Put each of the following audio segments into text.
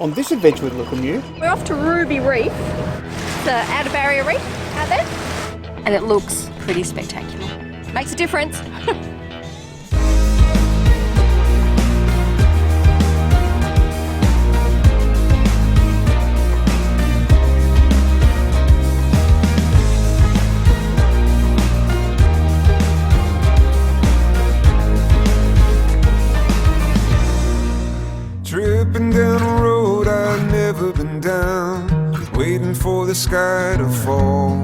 On this adventure with Lukimyu, We're off to Ruby Reef, the outer barrier reef out there, and it looks pretty spectacular. Makes a difference. Tripping down a road I've never been down, waiting for the sky to fall.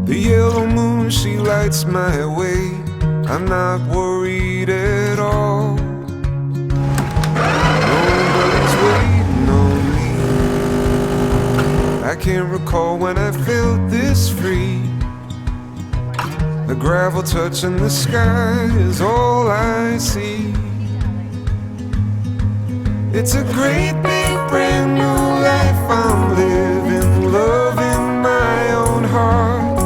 The yellow moon, she lights my way, I'm not worried at all. Nobody's waiting on me, I can't recall when I felt this free. The gravel touching the sky is all I see. It's a great big brand new life I'm living, loving my own heart.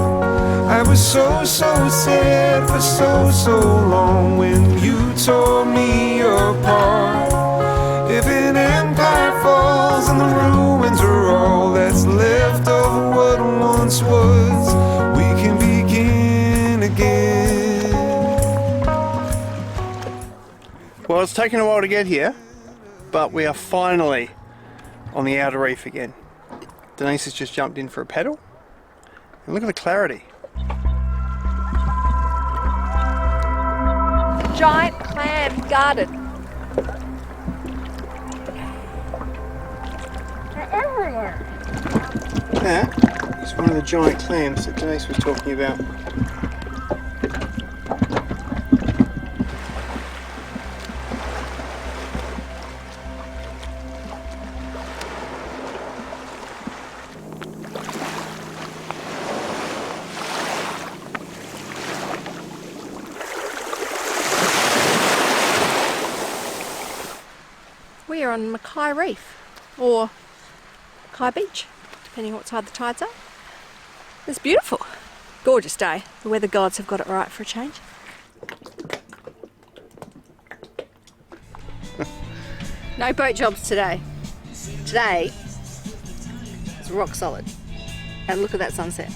I was so sad for so long when you tore me apart. If an empire falls and the ruins are all that's left of what once was, we can begin again. well, it's taken a while to get here, but we are finally on the outer reef again. Denise has just jumped in for a paddle, and look at the clarity. Giant clam garden. They're everywhere. That is one of the giant clams that Denise was talking about. We are on Mackay Reef, or Mackay Beach, depending on what side the tides are. It's beautiful. Gorgeous day. The weather gods have got it right for a change. No boat jobs today. Today is rock solid. And look at that sunset.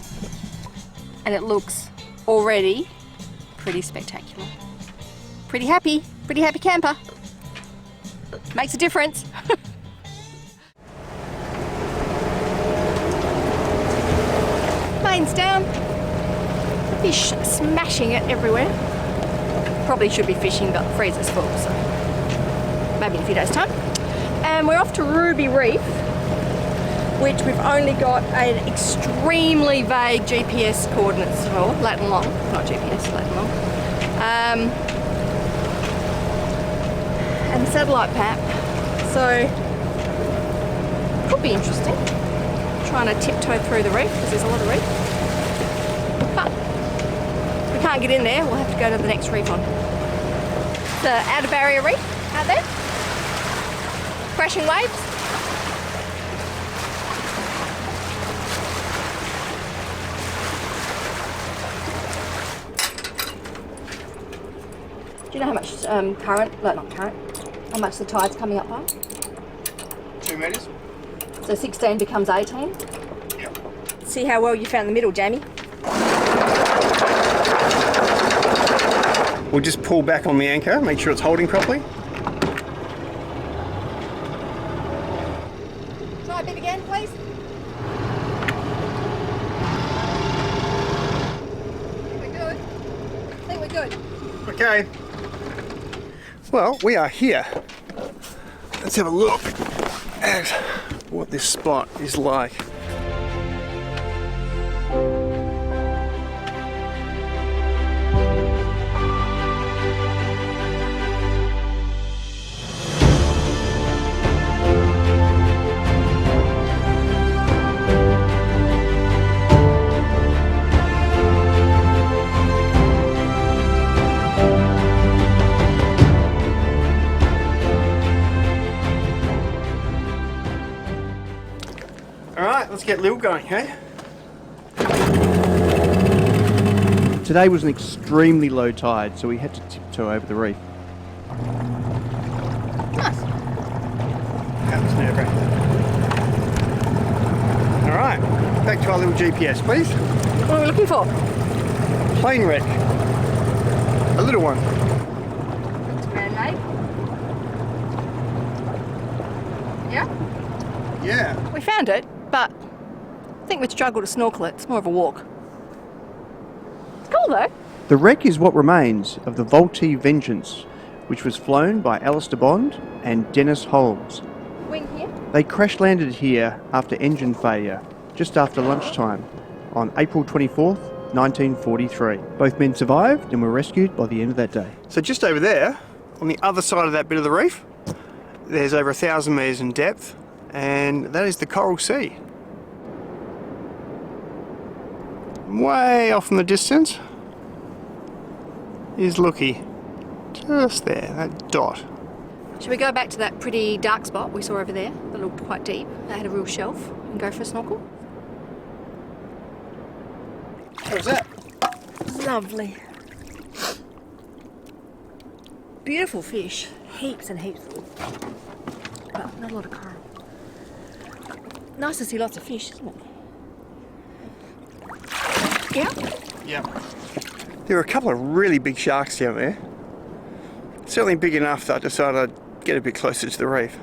And it looks already pretty spectacular. Pretty happy camper. Makes a difference. Plane's down. Fish smashing it everywhere. Probably should be fishing, but the freezer's full, so maybe in a few days' time. And we're off to Ruby Reef, which we've only got an extremely vague GPS coordinates for, lat and long, not GPS, lat and long. And satellite map, so could be interesting. Trying to tiptoe through the reef because there's a lot of reef. But we can't get in there, we'll have to go to the next reef on. The outer barrier reef out there. Crashing waves. Do you know how much how much the tide's coming up by? 2 metres. So 16 becomes 18? Yep. See how well you found the middle, Jamie? We'll just pull back on the anchor, make sure it's holding properly. Try a bit again, please. I think we're good. Okay. Well, we are here. Let's have a look at what this spot is like. Alright, let's get Lil going, hey? Today was an extremely low tide, so we had to tiptoe over the reef. Nice. That was nerve-wracking. Alright, back to our little GPS, please. What are we looking for? Plane wreck. A little one. It's man-made. Yeah? Yeah. We found it, but I think we'd struggle to snorkel it. It's more of a walk. It's cool though. The wreck is what remains of the Vultee Vengeance, which was flown by Alistair Bond and Dennis Holmes. Wing here. They crash-landed here after engine failure, just after lunchtime, on April 24th, 1943. Both men survived and were rescued by the end of that day. So just over there, on the other side of that bit of the reef, there's over 1,000 metres in depth, and that is the Coral Sea. Way off in the distance is Lukey. Just there, that dot. Should we go back to that pretty dark spot we saw over there that looked quite deep? That had a real shelf, and go for a snorkel? What was that? Lovely. Beautiful fish. Heaps and heaps of them. But not a lot of coral. Nice to see lots of fish, isn't it? Yeah? Yeah. There were a couple of really big sharks down there. Certainly big enough that I decided I'd get a bit closer to the reef.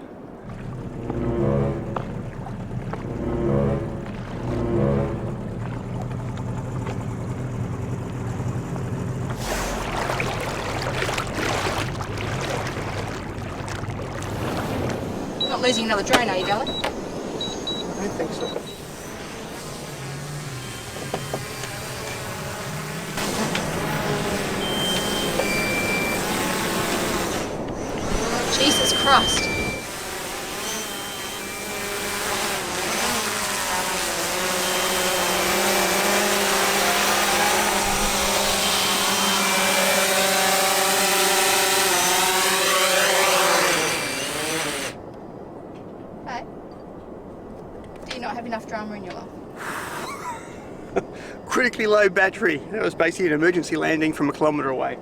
Not losing another drone, are you, darling? I don't think so. Jesus Christ. Hey, do you not have enough drama in your life? Critically low battery. That was basically an emergency landing from a kilometre away.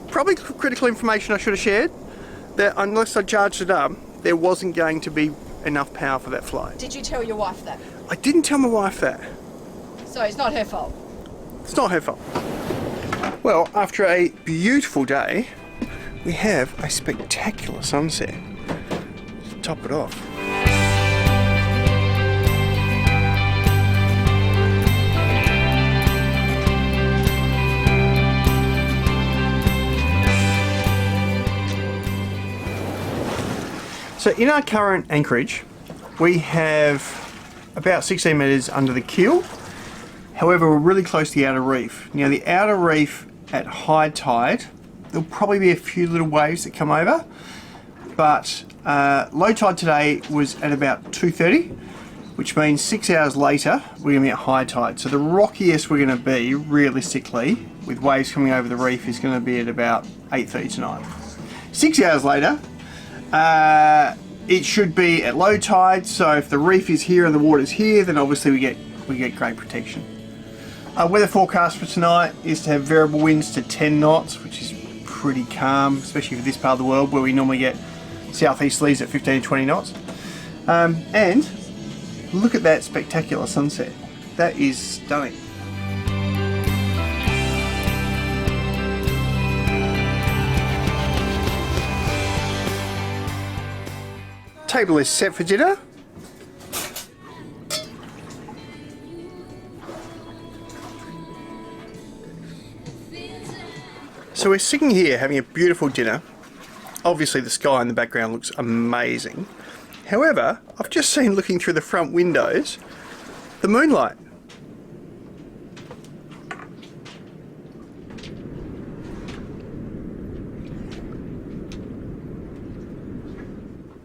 Probably critical information I should have shared, that unless I charged it up, there wasn't going to be enough power for that flight. Did you tell your wife that? I didn't tell my wife that. So it's not her fault? It's not her fault. Well, after a beautiful day, we have a spectacular sunset to top it off. So in our current anchorage, we have about 16 metres under the keel. However, we're really close to the outer reef. Now the outer reef at high tide, there'll probably be a few little waves that come over, but low tide today was at about 2:30, which means 6 hours later, we're gonna be at high tide. So the rockiest we're gonna be, realistically, with waves coming over the reef, is gonna be at about 8:30 tonight. 6 hours later, it should be at low tide, so if the reef is here and the water's here, then obviously we get great protection. Weather forecast for tonight is to have variable winds to 10 knots, which is pretty calm, especially for this part of the world where we normally get southeasterlies at 15 to 20 knots. And look at that spectacular sunset. That is stunning. Table is set for dinner. So we're sitting here having a beautiful dinner. Obviously the sky in the background looks amazing. However, I've just seen, looking through the front windows, the moonlight.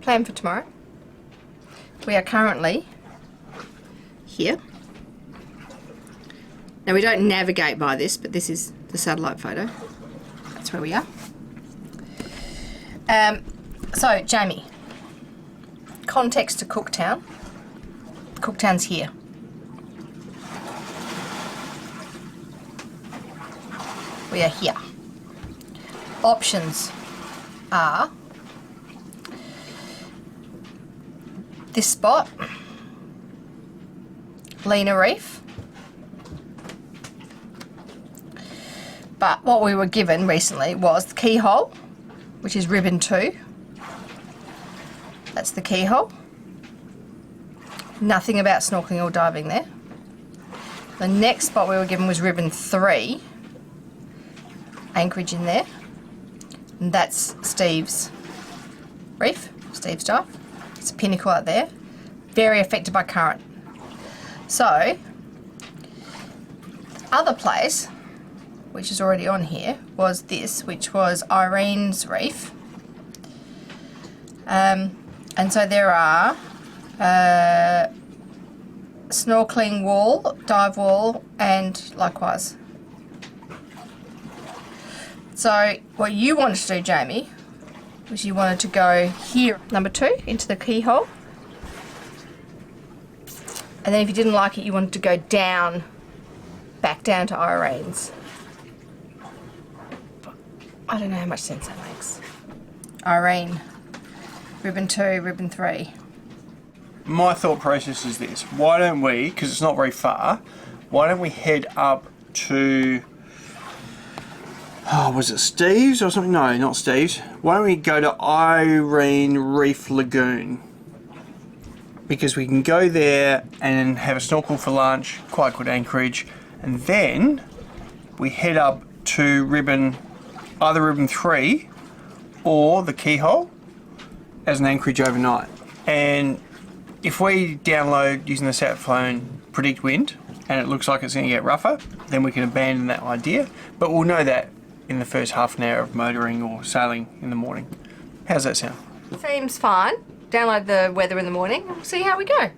Plan for tomorrow. We are currently here. Now we don't navigate by this, but this is the satellite photo. That's where we are. So Jamie, context to Cooktown. Cooktown's here. We are here. Options are this spot, Lena Reef. But what we were given recently was the keyhole, which is Ribbon 2. That's the keyhole. Nothing about snorkeling or diving there. The next spot we were given was Ribbon 3. Anchorage in there. And that's Steve's reef, Steve's dive. It's a pinnacle out there. Very affected by current. So, other place, which is already on here, was this, which was Irene's Reef. And so there are snorkeling wall, dive wall, and likewise. So what you wanted to do, Jamie, was you wanted to go here, number 2, into the keyhole. And then if you didn't like it, you wanted to go down, back down to Irene's. I don't know how much sense that makes. Irene, Ribbon 2, Ribbon 3. My thought process is this. Why don't we, because it's not very far, why don't we head up to, oh, was it Steve's or something? No, not Steve's. Why don't we go to Irene Reef Lagoon? Because we can go there and have a snorkel for lunch, quite good anchorage, and then we head up to either Ribbon 3 or the keyhole as an anchorage overnight. And if we download using the sat phone predict wind and it looks like it's going to get rougher, then we can abandon that idea. But we'll know that in the first half an hour of motoring or sailing in the morning. How's that sound? Seems fine. Download the weather in the morning and we'll see how we go.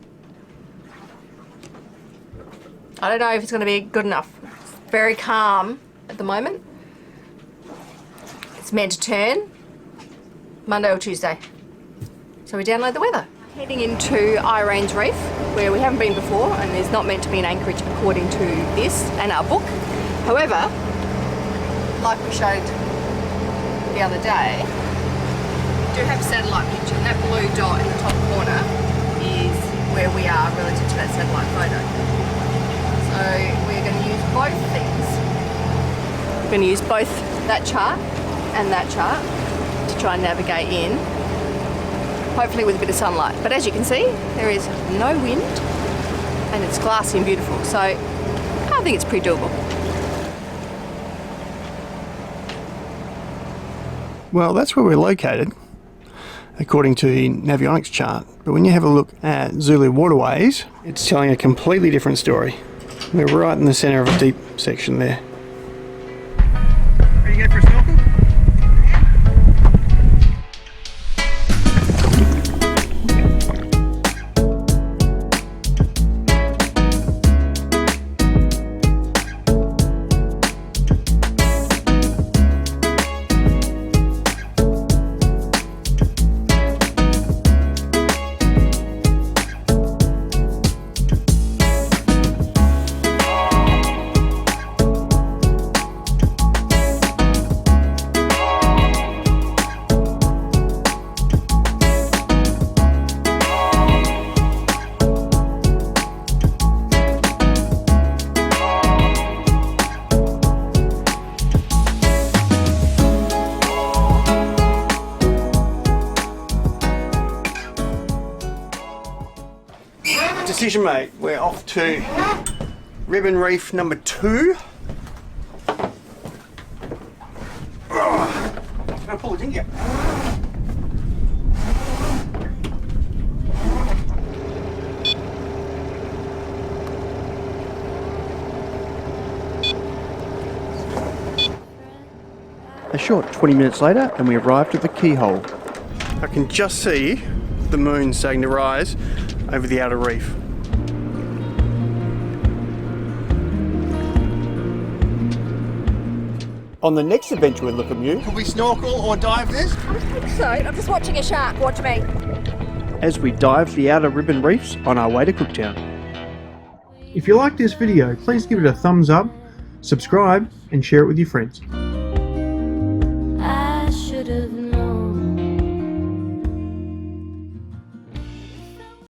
I don't know if it's going to be good enough. It's very calm at the moment. It's meant to turn Monday or Tuesday. So we download the weather. Heading into Irene's Reef, where we haven't been before, and there's not meant to be an anchorage according to this and our book. However, like we showed the other day, we do have a satellite picture, and that blue dot in the top corner is where we are relative to that satellite photo. So we're going to use both things. We're going to use both that chart and that chart to try and navigate in, hopefully with a bit of sunlight. But as you can see, there is no wind and it's glassy and beautiful, so I think it's pretty doable. Well, that's where we're located, according to the Navionics chart. But when you have a look at Zulu Waterways, it's telling a completely different story. We're right in the centre of a deep section there. Ready to go for a snorkel? Decision made. We're off to Ribbon Reef number 2. I pull it in here. A short 20 minutes later and we arrived at the keyhole. I can just see the moon starting to rise over the outer reef. On the next adventure with Lukimyu, could we snorkel or dive this? I think so. I'm just watching a shark. Watch me. As we dive the outer Ribbon Reefs on our way to Cooktown. If you like this video, please give it a thumbs up, subscribe and share it with your friends.